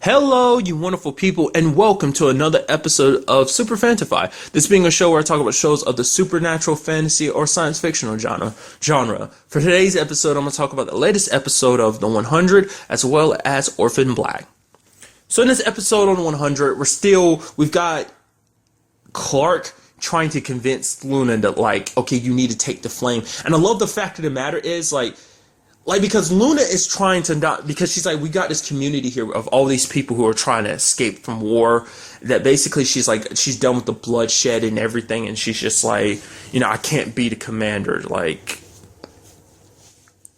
Hello, you wonderful people, and welcome to another episode of Super-Fanta-Fi. This being a show where I talk about shows of the supernatural, fantasy, or science fictional genre. For today's episode, I'm going to talk about the latest episode of The 100, as well as Orphan Black. So in this episode on 100, we've got Clark trying to convince Luna that, okay, you need to take the flame. And I love the fact of the matter is, because Luna is trying to not, because she's like, we got this community here of all these people who are trying to escape from war, that basically she's done with the bloodshed and everything, and she's just like, I can't be the commander,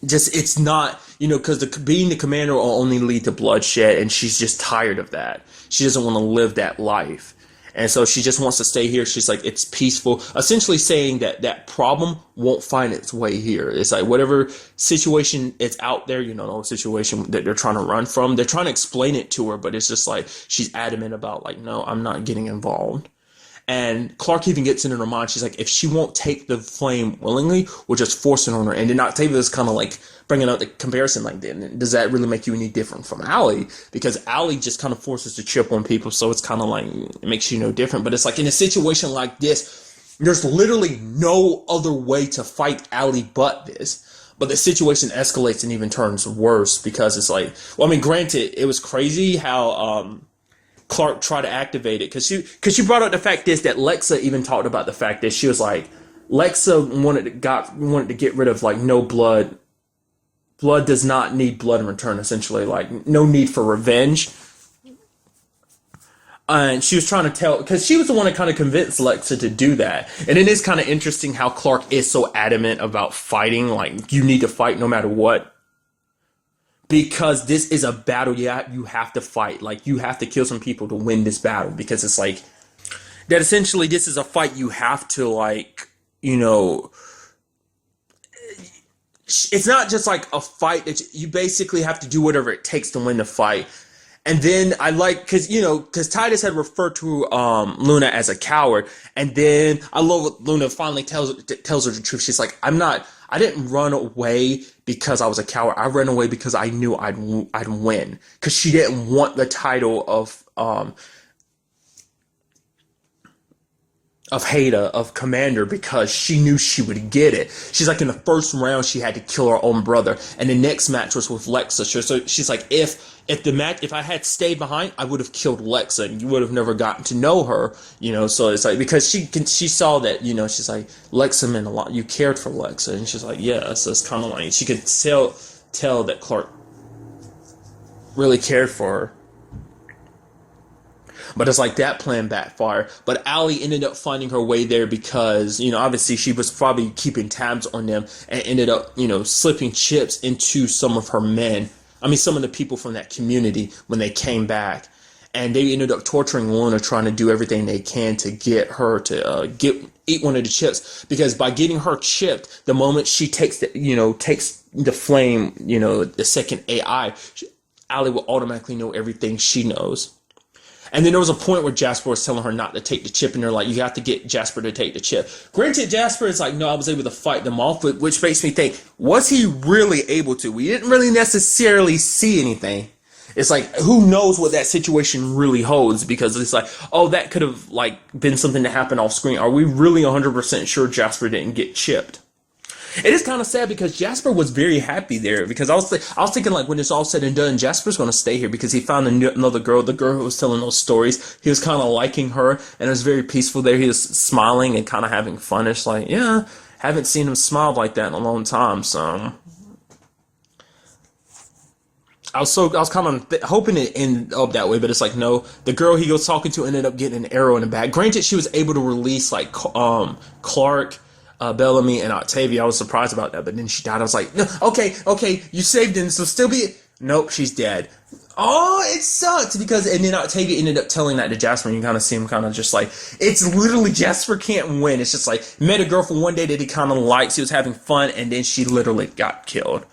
it's not, because being the commander will only lead to bloodshed, and she's just tired of that. She doesn't want to live that life. And so she just wants to stay here. She's like, it's peaceful. Essentially saying that problem won't find its way here. It's like whatever situation it's out there, no situation that they're trying to run from. They're trying to explain it to her, but it's just like she's adamant about no, I'm not getting involved. And Clark even gets in her mind. She's like, if she won't take the flame willingly, we'll just force it on her. And then Octavia is kind of like bringing out the comparison, then does that really make you any different from Allie? Because Allie just kind of forces the chip on people, so it's kind of like, it makes you no different. But it's like in a situation like this, there's literally no other way to fight Allie but this. But the situation escalates and even turns worse because it's like, granted, it was crazy how Clark tried to activate it because she brought up the fact that Lexa even talked about the fact that she was like, Lexa wanted to get rid of no blood. Blood does not need blood in return, essentially, no need for revenge. And she was trying to because she was the one that kind of convinced Lexa to do that. And it is kind of interesting how Clark is so adamant about fighting, you need to fight no matter what. Because this is a battle, you have to fight. You have to kill some people to win this battle. Because it's that essentially this is a fight you have to, it's not just a fight that you basically have to do whatever it takes to win the fight. And then I because Titus had referred to Luna as a coward. And then I love what Luna finally tells her the truth. She's like, I didn't run away because I was a coward. I ran away because I knew I'd win. Because she didn't want the title of Haida, of commander, because she knew she would get it. She's like, in the first round, she had to kill her own brother. And the next match was with Lexa. So she's like, if I had stayed behind, I would have killed Lexa, and you would have never gotten to know her, so it's like, because she saw that, she's like, Lexa meant a lot. You cared for Lexa. And she's like, yeah. So it's kind of like, she could tell that Clark really cared for her. But it's like that plan backfired. But Allie ended up finding her way there because, obviously she was probably keeping tabs on them and ended up, slipping chips into some of her men. Some of the people from that community when they came back. And they ended up torturing Luna, trying to do everything they can to get her to eat one of the chips. Because by getting her chipped, the moment she takes the flame, the second AI, Allie will automatically know everything she knows. And then there was a point where Jasper was telling her not to take the chip, and they're like, you have to get Jasper to take the chip. Granted, Jasper is like, no, I was able to fight them off, which makes me think, was he really able to? We didn't really necessarily see anything. It's like, who knows what that situation really holds, because it's like, oh, that could have been something that happened off screen. Are we really 100% sure Jasper didn't get chipped? It is kind of sad because Jasper was very happy there, because I was thinking when it's all said and done, Jasper's going to stay here because he found another girl, the girl who was telling those stories. He was kind of liking her, and it was very peaceful there. He was smiling and kind of having fun. It's like, yeah, haven't seen him smile like that in a long time. So I was kind of hoping it ended up that way, but it's like, no. The girl he was talking to ended up getting an arrow in the back. Granted, she was able to release Clark, Bellamy, and Octavia. I was surprised about that, but then she died. I was like, no, okay, you saved him, so still be. Nope, she's dead. Oh, it sucks and then Octavia ended up telling that to Jasper, and you kind of see him kind of just like, it's literally Jasper can't win. It's just like, met a girl for one day that he kind of likes. He was having fun, and then she literally got killed.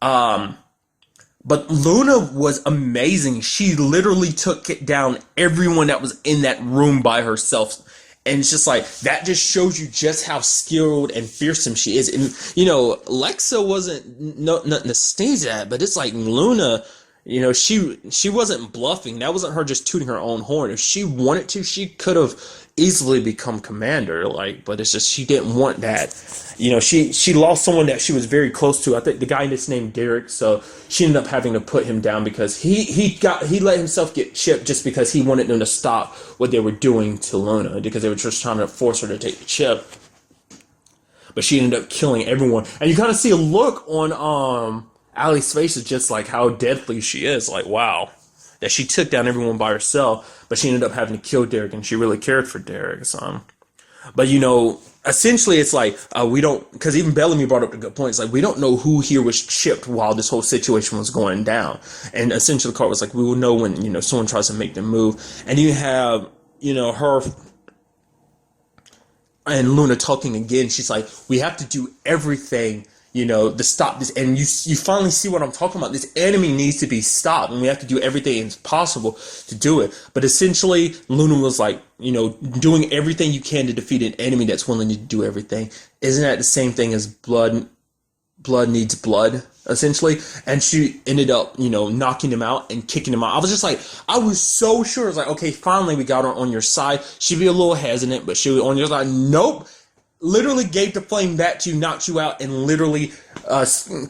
But Luna was amazing. She literally took down everyone that was in that room by herself. And it's just like, that just shows you just how skilled and fearsome she is. And, Lexa wasn't nothing to sneeze at, but it's like Luna she wasn't bluffing. That wasn't her just tooting her own horn. If she wanted to, she could have easily become commander. Like, but it's just she didn't want that. She lost someone that she was very close to. I think the guy that's named Derek. So she ended up having to put him down because he let himself get chipped just because he wanted them to stop what they were doing to Luna because they were just trying to force her to take the chip. But she ended up killing everyone, and you kind of see a look on Allie's face is just like how deadly she is. Like, wow, that she took down everyone by herself, but she ended up having to kill Derek, and she really cared for Derek. So, but essentially, it's like we don't, because even Bellamy brought up the good points. Like, we don't know who here was chipped while this whole situation was going down, and essentially, the card was like, we will know when someone tries to make them move, and you have her and Luna talking again. She's like, we have to do everything, to stop this. And you finally see what I'm talking about. This enemy needs to be stopped, and we have to do everything possible to do it. But essentially, Luna was like, doing everything you can to defeat an enemy that's willing to do everything. Isn't that the same thing as blood needs blood, essentially? And she ended up, knocking him out and kicking him out. I was just like, I was so sure. I was like, okay, finally we got her on your side. She'd be a little hesitant, but she was on your side. Nope. Literally gave the flame back to you, knocked you out, and literally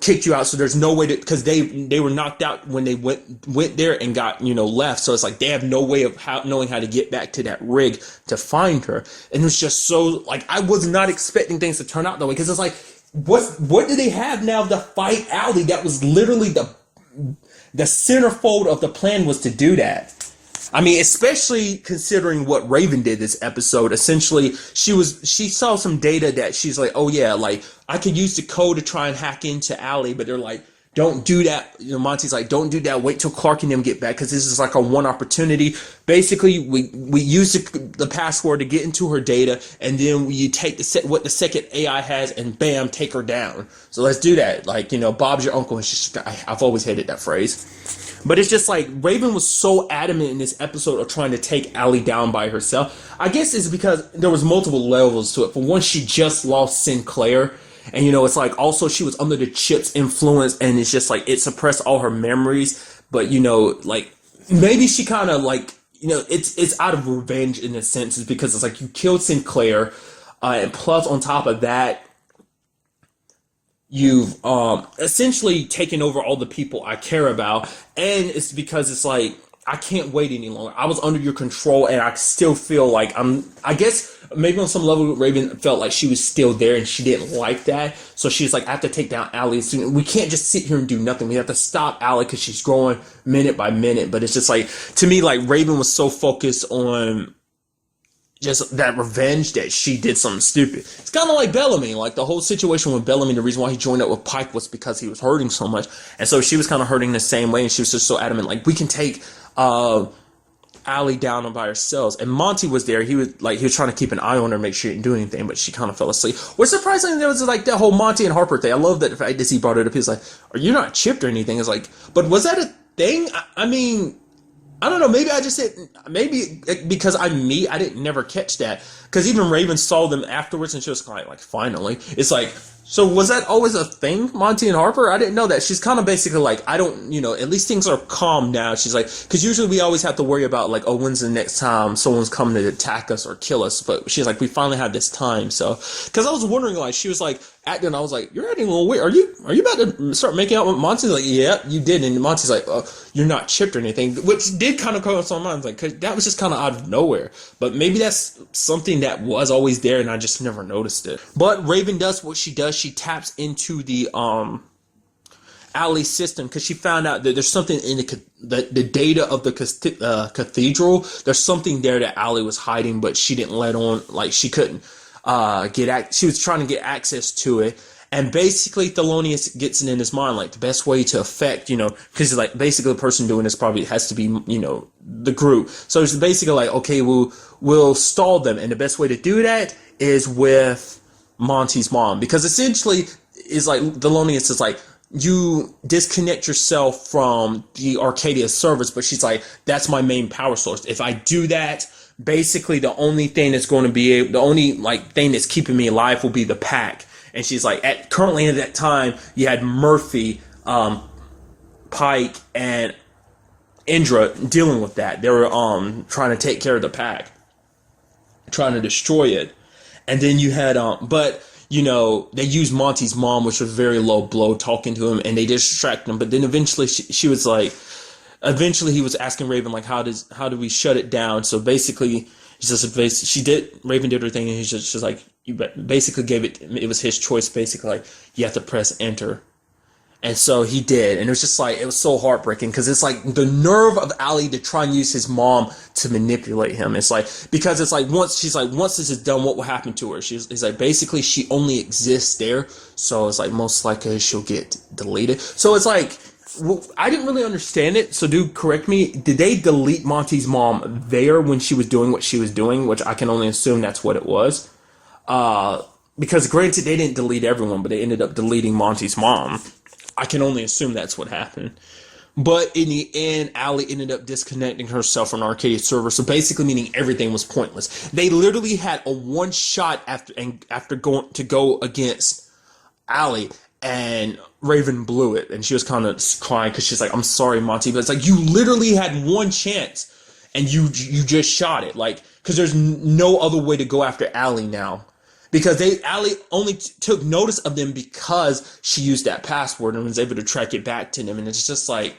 kicked you out. So there's no way to, because they were knocked out when they went there and got left. So it's like they have no way of knowing how to get back to that rig to find her. And it was just so like I was not expecting things to turn out that way, because it's like, what do they have now to fight Allie? That was literally the centerfold of the plan, was to do that. I mean, especially considering what Raven did this episode. Essentially, she saw some data that she's like, oh yeah, like I could use the code to try and hack into Allie, but they're like, don't do that. Monty's like, don't do that. Wait till Clark and them get back, because this is like a one opportunity. Basically, we use the password to get into her data, and then you take what the second AI has, and bam, take her down. So let's do that. Like, Bob's your uncle. And I've always hated that phrase. But it's just like Raven was so adamant in this episode of trying to take Allie down by herself. I guess it's because there was multiple levels to it. For one, she just lost Sinclair. And, it's like also she was under the chip's influence, and it's just like it suppressed all her memories. But, like maybe she kind of like, it's out of revenge in a sense, is because it's like you killed Sinclair. And plus on top of that, you've essentially taken over all the people I care about. And it's because it's like, I can't wait any longer. I was under your control, and I still feel like I guess maybe on some level Raven felt like she was still there, and she didn't like that. So she's like, I have to take down Allie soon. We can't just sit here and do nothing. We have to stop Allie because she's growing minute by minute. But it's just like, to me, like Raven was so focused on just that revenge that she did something stupid. It's kind of like Bellamy. Like the whole situation with Bellamy, the reason why he joined up with Pike was because he was hurting so much. And so she was kind of hurting the same way, and she was just so adamant, like, we can take Allie down by ourselves. And Monty was there. He was trying to keep an eye on her, make sure she didn't do anything, but she kind of fell asleep. What's surprising, there was like that whole Monty and Harper thing. I love that the fact that he brought it up. He's like, are you not chipped or anything? It's like, but was that a thing? I mean, I don't know. Maybe I just said, maybe because I'm me, I didn't never catch that. Because even Raven saw them afterwards, and she was kind of like, finally. It's like, so was that always a thing, Monty and Harper? I didn't know that. She's kind of basically like, I don't, at least things are calm now. She's like, because usually we always have to worry about like, oh, when's the next time someone's coming to attack us or kill us? But she's like, we finally have this time. So, because I was wondering, like, she was like acting, I was like, you're acting a little weird. Are you about to start making out with Monty? Like, yeah, you did. And Monty's like, oh, you're not chipped or anything, which did kind of cross my mind. Like, cause that was just kind of out of nowhere. But maybe that's something that was always there, and I just never noticed it. But Raven does what she does. She taps into the Allie system, because she found out that there's something in the data of the cathedral. There's something there that Allie was hiding, but she didn't let on. Like, she couldn't she was trying to get access to it. And basically Thelonious gets it in his mind, like, the best way to affect, because like basically the person doing this probably has to be, the group. So it's basically like, okay, we'll stall them, and the best way to do that is with Monty's mom, because essentially is like Thelonious is like, you disconnect yourself from the Arcadia service, but she's like, that's my main power source. If I do that, basically the only thing that's going to be the only like thing that's keeping me alive will be the pack. And she's like, currently at that time, you had Murphy Pike and Indra dealing with that. They were trying to take care of the pack, trying to destroy it. And then you had but you know, they used Monty's mom, which was very low blow, talking to him, and they distracted him. But then eventually she was like, eventually he was asking Raven like, how do we shut it down? So basically Raven did her thing, and he's just like, you basically gave it was his choice, basically, like, you have to press enter. And so he did, and it was just like, it was so heartbreaking, because it's like the nerve of Ali to try and use his mom to manipulate him. It's like, because it's like, once this is done, what will happen to her? It's like, basically she only exists there, so it's like most likely she'll get deleted. So it's like, well, I didn't really understand it, so do correct me. Did they delete Monty's mom there when she was doing what she was doing, which I can only assume that's what it was? Because granted, they didn't delete everyone, but they ended up deleting Monty's mom. I can only assume that's what happened. But in the end, Ali ended up disconnecting herself from the Arcadia server, so basically meaning everything was pointless. They literally had a one shot after going to go against Ali, and Raven blew it, and she was kind of crying because she's like, I'm sorry, Monty, but it's like, you literally had one chance, and you just shot it, like, because there's no other way to go after Ali now. Because Ali only took notice of them because she used that password and was able to track it back to them. And it's just like,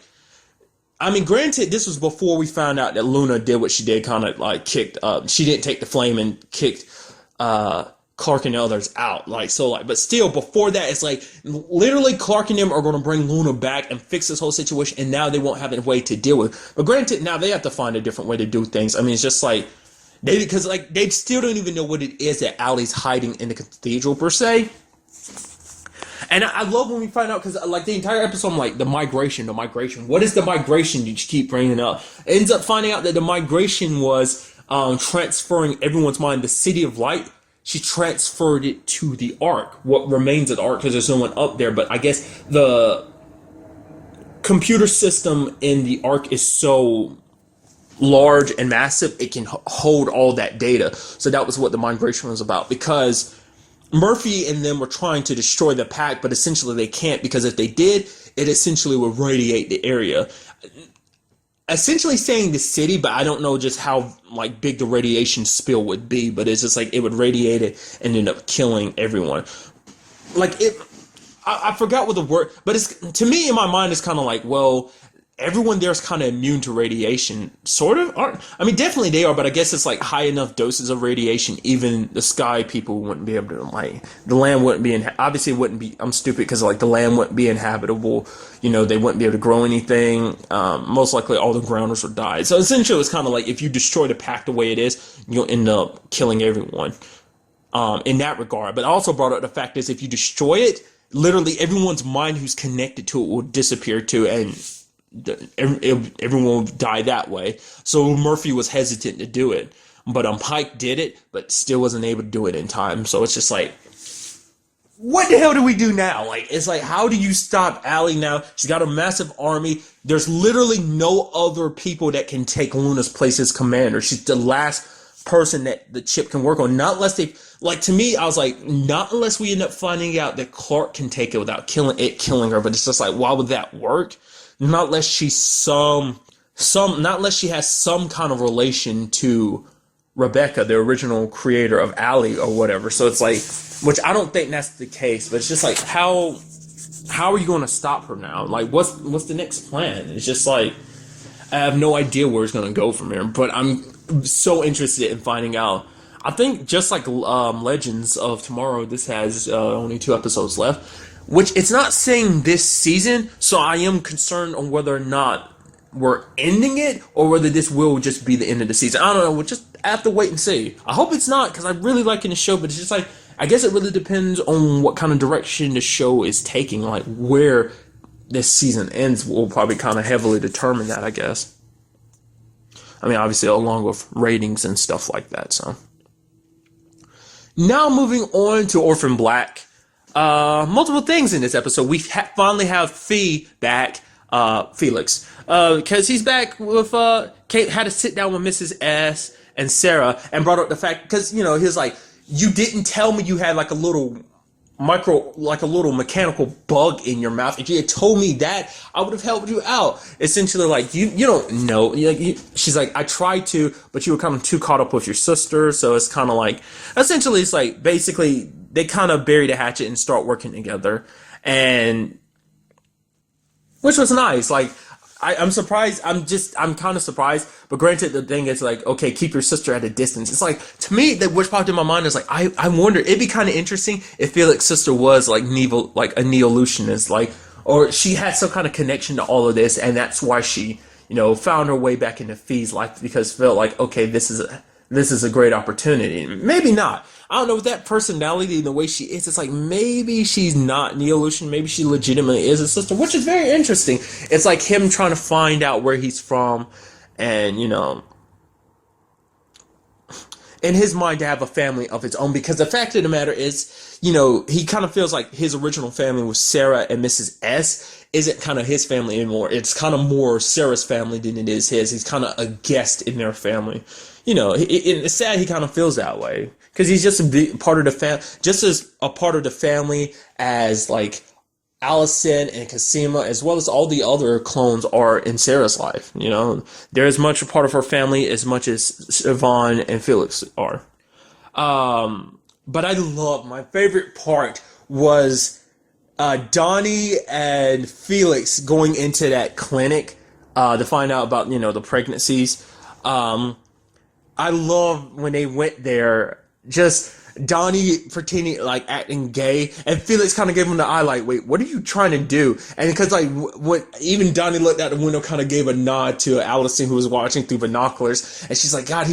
I mean, granted, this was before we found out that Luna did what she did, kind of like kicked up. She didn't take the flame and kicked Clark and others out. Like, so like, but still, before that, it's like, literally Clark and them are going to bring Luna back and fix this whole situation. And now they won't have a way to deal with it. But granted, now they have to find a different way to do things. I mean, it's just like, because like they still don't even know what it is that Ali's hiding in the cathedral per se. And I love when we find out, because like the entire episode, I'm like, the migration. What is the migration you keep bringing up? It ends up finding out that the migration was transferring everyone's mind. The City of Light, she transferred it to the Ark. What remains of the Ark, because there's no one up there. But I guess the computer system in the Ark is so large and massive, it can hold all that data. So that was what the migration was about, because Murphy and them were trying to destroy the pack, but essentially they can't, because if they did, it essentially would radiate the area, essentially saying the city, but I don't know just how like big the radiation spill would be, but it's just like it would radiate it and end up killing everyone. Like it, I forgot what the word, but it's, to me in my mind, it's kind of like, well, everyone there is kind of immune to radiation, sort of. I mean, definitely they are, but I guess it's like high enough doses of radiation, even the sky people wouldn't be able to, like, the land wouldn't be, obviously it wouldn't be, I'm stupid, because like the land wouldn't be inhabitable, you know, they wouldn't be able to grow anything, most likely all the grounders would die. So essentially it's kind of like, if you destroy the pack the way it is, you'll end up killing everyone, in that regard. But I also brought up the fact is, if you destroy it, literally everyone's mind who's connected to it will disappear too, and everyone will die that way. So Murphy was hesitant to do it, but Pike did it, but still wasn't able to do it in time. So it's just like, what the hell do we do now? Like, it's like, how do you stop Ali now? She's got a massive army. There's literally no other people that can take Luna's place as commander. She's the last person that the chip can work on. Not unless they, like, to me, I was like, not unless we end up finding out that Clark can take it without killing her. But it's just like, why would that work? Not unless she's not unless she has some kind of relation to Rebecca, the original creator of Ali or whatever. So it's like, which I don't think that's the case, but it's just like, how are you going to stop her now? Like, what's the next plan? It's just like, I have no idea where it's going to go from here, but I'm so interested in finding out. I think just like Legends of Tomorrow, this has only 2 episodes left. Which it's not saying this season, so I am concerned on whether or not we're ending it, or whether this will just be the end of the season. I don't know, we'll just have to wait and see. I hope it's not, because I really like the show, but it's just like, I guess it really depends on what kind of direction the show is taking, like where this season ends will probably kind of heavily determine that, I guess. I mean, obviously along with ratings and stuff like that, so. Now moving on to Orphan Black. Multiple things in this episode. We finally have back, Felix, because he's back with, Kate had to sit down with Mrs. S and Sarah and brought up the fact, because, you know, he was like, you didn't tell me you had like a little like a little mechanical bug in your mouth. If you had told me that, I would have helped you out. Essentially, like, you don't know. Like, she's like, I tried to, but you were kind of too caught up with your sister. So it's kind of like, essentially, it's like, basically, they kind of bury the hatchet and start working together. And, which was nice. Like, I'm surprised. I'm kind of surprised. But granted, the thing is, like, okay, keep your sister at a distance. It's like, to me, that which popped in my mind is like, I wonder, it'd be kind of interesting if Felix's sister was like a neo-lutionist, like, or she had some kind of connection to all of this, and that's why she, found her way back into Fi's life, because felt like, okay, this is a great opportunity. Maybe not. I don't know, with that personality and the way she is, it's like maybe she's not Neo-Lucian, maybe she legitimately is a sister, which is very interesting. It's like him trying to find out where he's from, and, in his mind to have a family of his own, because the fact of the matter is, he kind of feels like his original family was Sarah and Mrs. S isn't kind of his family anymore. It's kind of more Sarah's family than it is his. He's kind of a guest in their family. It's sad he kind of feels that way, because he's just a part of the family, just as a part of the family as like Allison and Cosima, as well as all the other clones are in Sarah's life. They're as much a part of her family as much as Yvonne and Felix are. But my favorite part was Donnie and Felix going into that clinic to find out about, the pregnancies. I love when they went there, just Donnie pretending, like, acting gay, and Felix kind of gave him the eye, like, wait, what are you trying to do? And because, like, even Donnie looked out the window, kind of gave a nod to Allison, who was watching through binoculars, and she's like, God,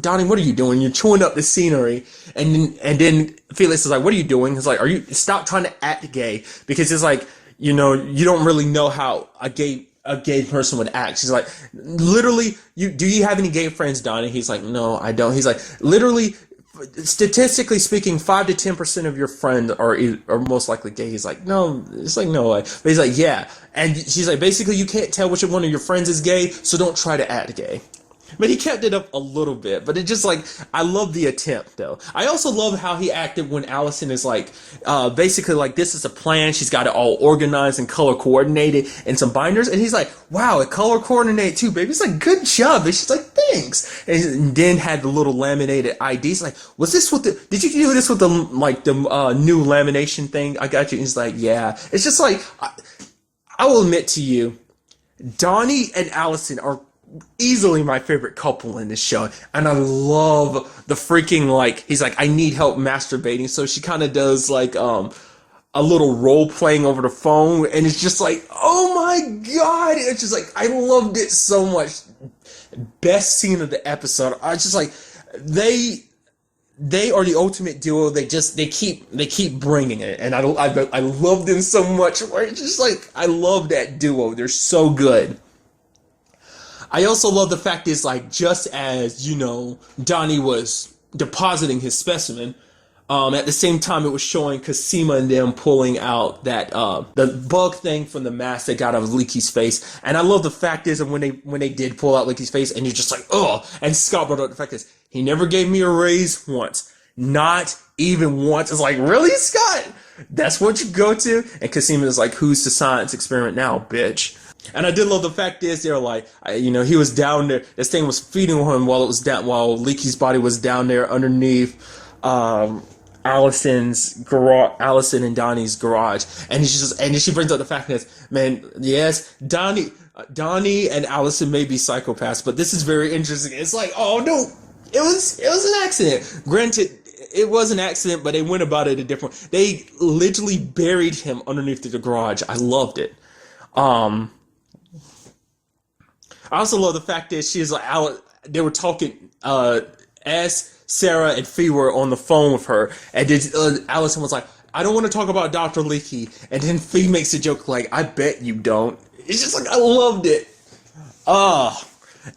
Donnie, what are you doing? You're chewing up the scenery. And then Felix is like, what are you doing? He's like, stop trying to act gay, because it's like, you don't really know how a gay person would act. She's like, literally, do you have any gay friends, Donnie? He's like, no, I don't. He's like, literally, statistically speaking, 5 to 10% of your friends are most likely gay. He's like, no, it's like, no way. But he's like, yeah. And she's like, basically, you can't tell which one of your friends is gay, so don't try to act gay. But he kept it up a little bit. But it just, like, I love the attempt, though. I also love how he acted when Allison is like, basically like, this is a plan. She's got it all organized and color coordinated and some binders. And he's like, wow, it color coordinated too, baby. It's like, good job. And she's like, thanks. And then had the little laminated IDs. Like, did you do this with the new lamination thing? I got you. And he's like, yeah. It's just like, I will admit to you, Donnie and Allison are easily my favorite couple in this show, and I love the freaking, like, he's like, I need help masturbating, so she kind of does like a little role playing over the phone, and it's just like, oh my god, it's just like, I loved it so much. Best scene of the episode. I just like, they are the ultimate duo. They keep bringing it, and I love them so much. Where it's just like, I love that duo. They're so good. I also love the fact is, like, just as, Donnie was depositing his specimen, at the same time it was showing Cosima and them pulling out that, the bug thing from the mask they got out of Leaky's face. And I love the fact is, and when they did pull out Leaky's face, and you're just like, oh, and Scott brought up the fact is, he never gave me a raise once. Not even once. It's like, really, Scott? That's what you go to? And Cosima is like, who's the science experiment now, bitch? And I did love the fact is, they're like, he was down there. This thing was feeding him while Leaky's body was down there underneath Allison and Donnie's garage. And she brings up the fact that, man, yes, Donnie and Allison may be psychopaths, but this is very interesting. It's like, oh no, it was an accident. Granted, it was an accident, but they went about it a different way. They literally buried him underneath the garage. I loved it. I also love the fact that she's like, they were talking, Sarah and Fi were on the phone with her, and then Allison was like, I don't want to talk about Dr. Leakey, and then Fi makes a joke like, I bet you don't. It's just like, I loved it.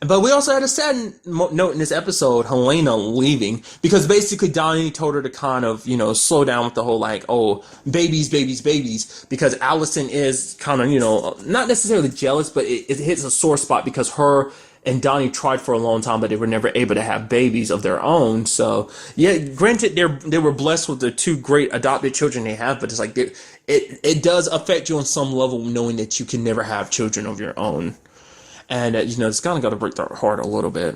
But we also had a sad note in this episode, Helena leaving, because basically Donnie told her to kind of, slow down with the whole like, oh, babies, babies, babies, because Allison is kind of, not necessarily jealous, but it hits a sore spot because her and Donnie tried for a long time, but they were never able to have babies of their own. So yeah, granted, they were blessed with the two great adopted children they have, but it's like it does affect you on some level knowing that you can never have children of your own. And, it's kind of got to break their heart a little bit.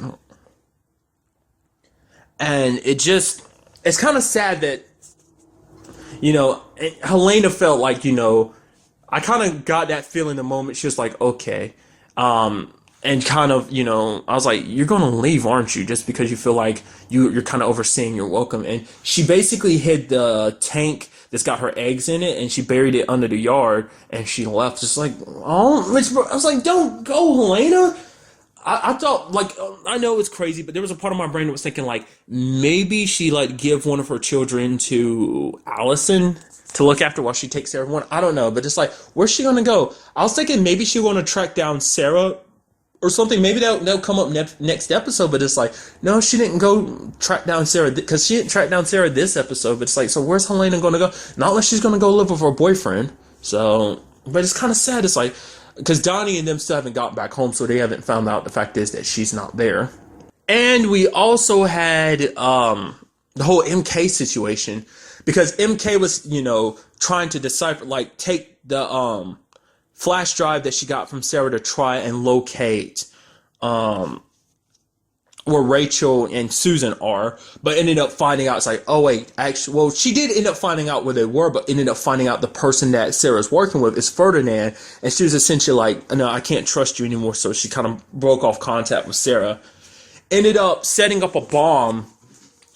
And it's kind of sad that, Helena felt like, I kind of got that feeling the moment she was like, okay. And kind of, I was like, you're going to leave, aren't you? Just because you feel like you're kind of overseeing your welcome. And she basically hid the tank that's got her eggs in it, and she buried it under the yard, and she left. Just like, oh, I was like, don't go, Helena. I thought, like, I know it's crazy, but there was a part of my brain that was thinking, like, maybe she, like, give one of her children to Allison to look after while she takes care of one. I don't know, but it's like, where's she gonna go? I was thinking maybe she want to track down Sarah or something. Maybe they'll come up next episode, but it's like, no, she didn't go track down Sarah, because she didn't track down Sarah this episode, but it's like, so where's Helena going to go? Not unless she's going to go live with her boyfriend. So, but it's kind of sad. It's like, because Donnie and them still haven't gotten back home, so they haven't found out. The fact is that she's not there. And we also had the whole MK situation, because MK was, trying to decipher, like, take the flash drive that she got from Sarah to try and locate where Rachel and Susan are, but ended up finding out, it's like, oh wait, actually, well, she did end up finding out where they were, but ended up finding out the person that Sarah's working with is Ferdinand, and she was essentially like, no, I can't trust you anymore, so she kind of broke off contact with Sarah. Ended up setting up a bomb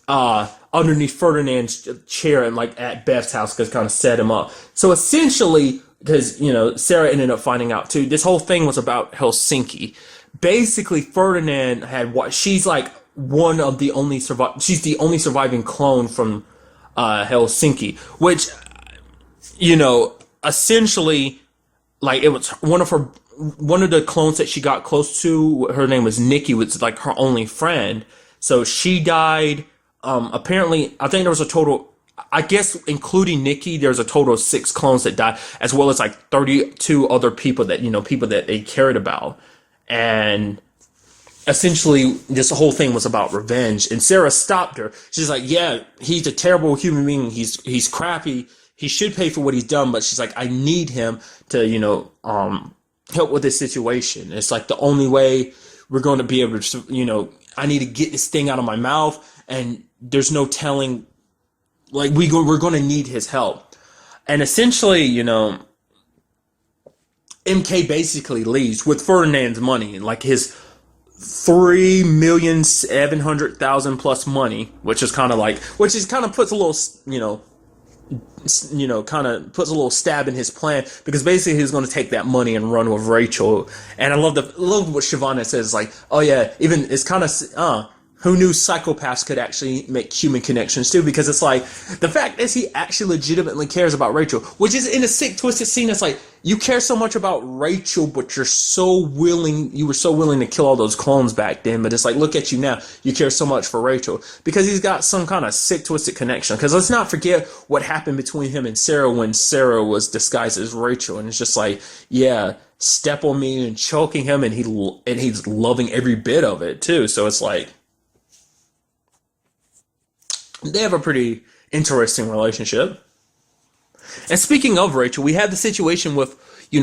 underneath Ferdinand's chair and like at Beth's house, because kind of set him up. So essentially, because, Sarah ended up finding out too, this whole thing was about Helsinki. Basically, Ferdinand had what she's like one of the only she's the only surviving clone from Helsinki, which, essentially, like, it was one of the clones that she got close to. Her name was Nikki, was like her only friend. So she died. Apparently, I think there was a total, I guess, including Nikki, there's a total of 6 clones that died, as well as like 32 other people that, people that they cared about. And essentially, this whole thing was about revenge. And Sarah stopped her. She's like, yeah, he's a terrible human being. He's crappy. He should pay for what he's done. But she's like, I need him to, help with this situation. It's like the only way we're going to be able to, I need to get this thing out of my mouth. And there's no telling, like, we're going to need his help. And essentially, MK basically leaves with Ferdinand's money, like his 3,700,000 plus money, which is kind of puts a little, kind of puts a little stab in his plan, because basically he's going to take that money and run with Rachel. And I love what Shavana says, like, oh yeah, even it's kind of, who knew psychopaths could actually make human connections too? Because it's like, the fact is he actually legitimately cares about Rachel, which is in a sick, twisted scene. It's like, you care so much about Rachel, but you were so willing to kill all those clones back then. But it's like, look at you now. You care so much for Rachel because he's got some kind of sick, twisted connection. Because let's not forget what happened between him and Sarah when Sarah was disguised as Rachel. And it's just like, yeah, step on me and choking him, and he's loving every bit of it too. So it's like, they have a pretty interesting relationship. And speaking of Rachel, we have the situation with,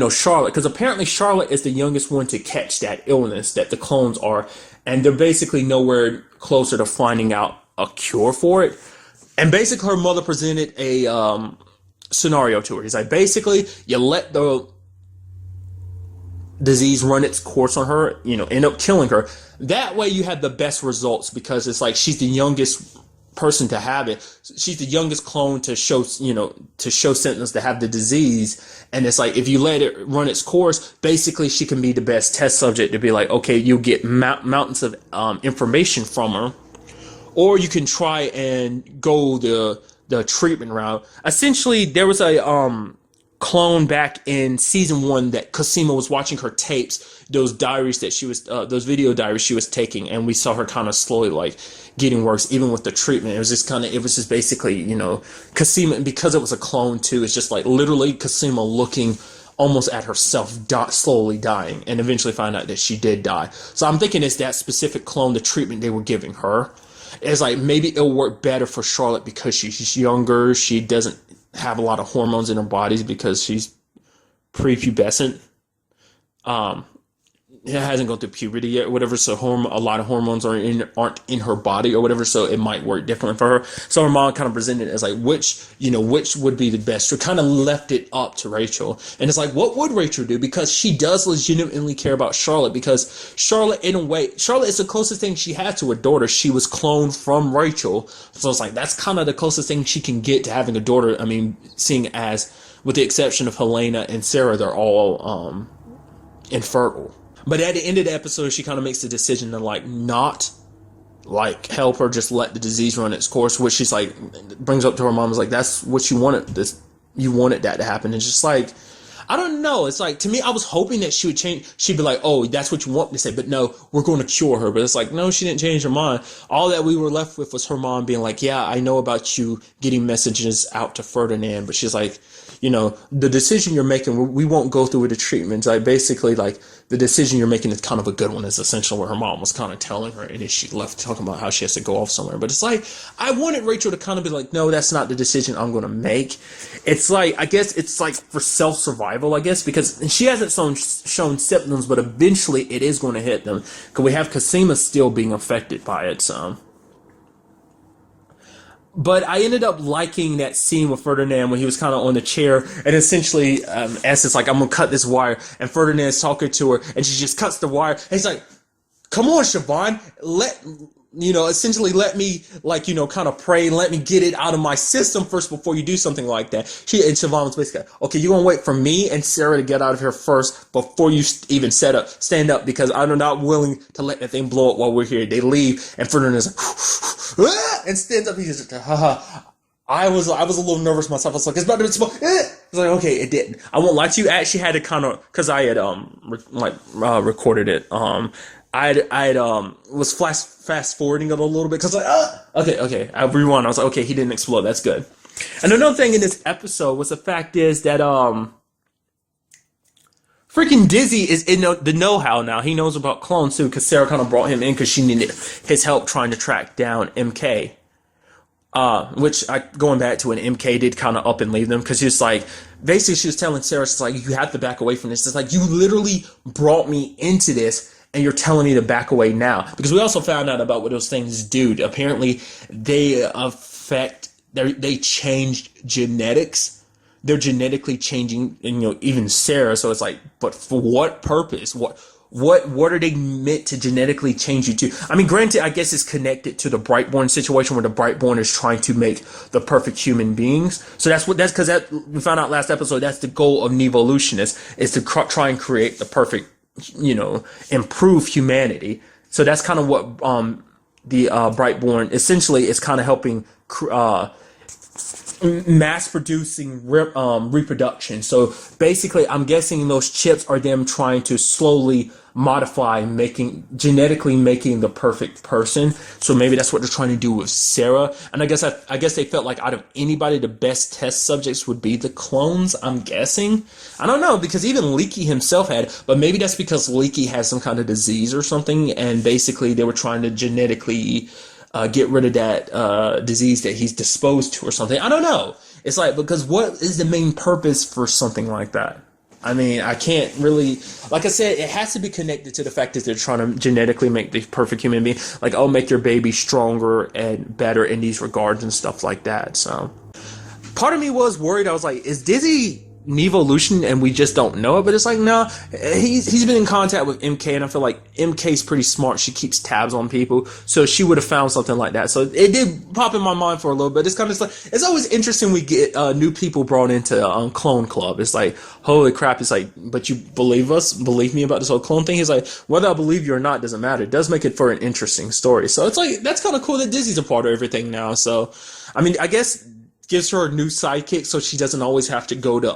Charlotte, because apparently Charlotte is the youngest one to catch that illness that the clones are, and they're basically nowhere closer to finding out a cure for it. And basically her mother presented a scenario to her. He's like, basically, you let the disease run its course on her, end up killing her. That way you have the best results, because it's like she's the youngest person to have it. She's the youngest clone to show symptoms to have the disease. And it's like, if you let it run its course, basically she can be the best test subject to be like, okay, you'll get mountains of information from her, or you can try and go the treatment route. Essentially, there was a clone back in season 1 that Cosima was watching her tapes those diaries that she was, those video diaries she was taking, and we saw her kind of slowly like getting worse, even with the treatment. It was just basically, you know, Cosima, and because it was a clone too, it's just like literally Cosima looking almost at herself slowly dying, and eventually find out that she did die. So I'm thinking it's that specific clone, the treatment they were giving her. It's like maybe it'll work better for Charlotte because she's younger. She doesn't have a lot of hormones in her body because she's prepubescent. It hasn't gone through puberty yet or whatever, so a lot of hormones aren't in her body or whatever, so it might work differently for her. So her mom kind of presented it as like which would be the best. She kind of left it up to Rachel. And it's like, what would Rachel do? Because she does legitimately care about Charlotte, because Charlotte, in a way, Charlotte is the closest thing she had to a daughter. She was cloned from Rachel. So it's like, that's kind of the closest thing she can get to having a daughter. I mean, seeing as, with the exception of Helena and Sarah, they're all infertile. But at the end of the episode, she kind of makes the decision to like not like help her, just let the disease run its course, which she's like brings up to her mom, is like, that's what you wanted, you wanted that to happen. It's just like, I don't know. It's like, to me, I was hoping that she would change. She'd be like, oh, that's what you want me to say. But no, we're going to cure her. But it's like, no, she didn't change her mind. All that we were left with was her mom being like, yeah, I know about you getting messages out to Ferdinand. But she's like, you know, the decision you're making, we won't go through with the treatments. Like, basically, like, the decision you're making is kind of a good one, is essentially what her mom was kind of telling her. And then she left talking about how she has to go off somewhere. But it's like, I wanted Rachel to kind of be like, no, that's not the decision I'm going to make. It's like, I guess it's like for self-survival, I guess, because she hasn't shown symptoms, but eventually it is going to hit them. Because we have Cosima still being affected by it, so. But I ended up liking that scene with Ferdinand when he was kind of on the chair, and essentially, Essence like, I'm gonna cut this wire, and Ferdinand's talking to her, and she just cuts the wire, and he's like, come on, Siobhan, essentially let me, like, kind of pray and let me get it out of my system first before you do something like that. And Siobhan was basically, okay, you're gonna wait for me and Sarah to get out of here first before you even stand up, because I'm not willing to let that thing blow up while we're here. They leave, and Ferdinand's like, and stands up. He just, I was a little nervous myself. I was like, it's about to explode. It's like, okay, it didn't. I won't lie to you. I actually had to kind of, because I had recorded it. I was fast forwarding it a little bit, because okay, I rewind. I was like, okay, he didn't explode. That's good. And another thing in this episode was the fact is that freaking Dizzy is in the know-how now. He knows about clones too, because Sarah kind of brought him in because she needed his help trying to track down MK. Which, going back to when MK did kind of up and leave them, because she was like, basically she was telling Sarah, she's like, you have to back away from this. It's like, you literally brought me into this, and you're telling me to back away now. Because we also found out about what those things do. Apparently, they they changed genetics. They're genetically changing, even Sarah. So it's like, but for what purpose? What are they meant to genetically change you to? I mean, granted, I guess it's connected to the Brightborn situation, where the Brightborn is trying to make the perfect human beings. So that's because we found out last episode, that's the goal of Nevolution, is to try and create the perfect, improve humanity. So that's kind of what the Brightborn essentially is kind of helping mass producing reproduction. So basically, I'm guessing those chips are them trying to slowly modify, genetically making the perfect person. So maybe that's what they're trying to do with Sarah. And I guess they felt like out of anybody, the best test subjects would be the clones, I'm guessing. I don't know, because even Leaky himself had, but maybe that's because Leaky has some kind of disease or something, and basically they were trying to genetically get rid of that disease that he's disposed to or something. I don't know. It's like, because what is the main purpose for something like that? I mean, I can't really, like I said, it has to be connected to the fact that they're trying to genetically make the perfect human being. Like, oh, make your baby stronger and better in these regards and stuff like that. So part of me was worried. I was like, is Dizzy Nevolution and we just don't know it? But it's like, no, he's been in contact with MK, and I feel like MK's pretty smart. She keeps tabs on people, so she would have found something like that. So it did pop in my mind for a little bit. It's kind of like, it's always interesting we get new people brought into Clone Club. It's like, holy crap. It's like, but you believe me about this whole clone thing? He's like, whether I believe you or not doesn't matter. It does make it for an interesting story. So it's like, that's kind of cool that Disney's a part of everything now. So I mean, I guess gives her a new sidekick so she doesn't always have to go to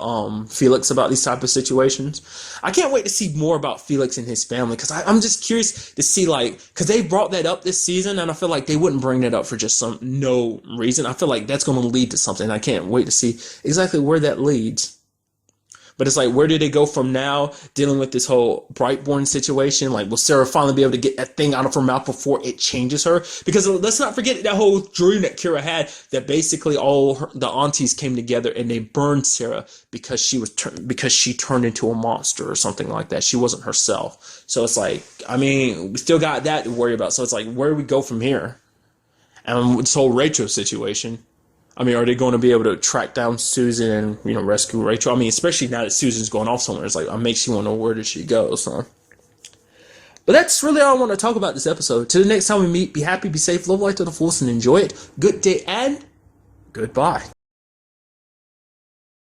Felix about these type of situations. I can't wait to see more about Felix and his family, because I'm just curious to see, like, because they brought that up this season, and I feel like they wouldn't bring that up for just no reason. I feel like that's going to lead to something. I can't wait to see exactly where that leads. But it's like, where do they go from now, dealing with this whole Brightborn situation? Like, will Sarah finally be able to get that thing out of her mouth before it changes her? Because let's not forget that whole dream that Kira had, that basically the aunties came together and they burned Sarah because she turned into a monster or something like that. She wasn't herself. So it's like, I mean, we still got that to worry about. So it's like, where do we go from here? And this whole Rachel situation. I mean, are they going to be able to track down Susan and, rescue Rachel? I mean, especially now that Susan's going off somewhere. It's like, it makes you want to know, where did she go? So, but that's really all I want to talk about this episode. Till the next time we meet, be happy, be safe, love life to the fullest, and enjoy it. Good day and goodbye.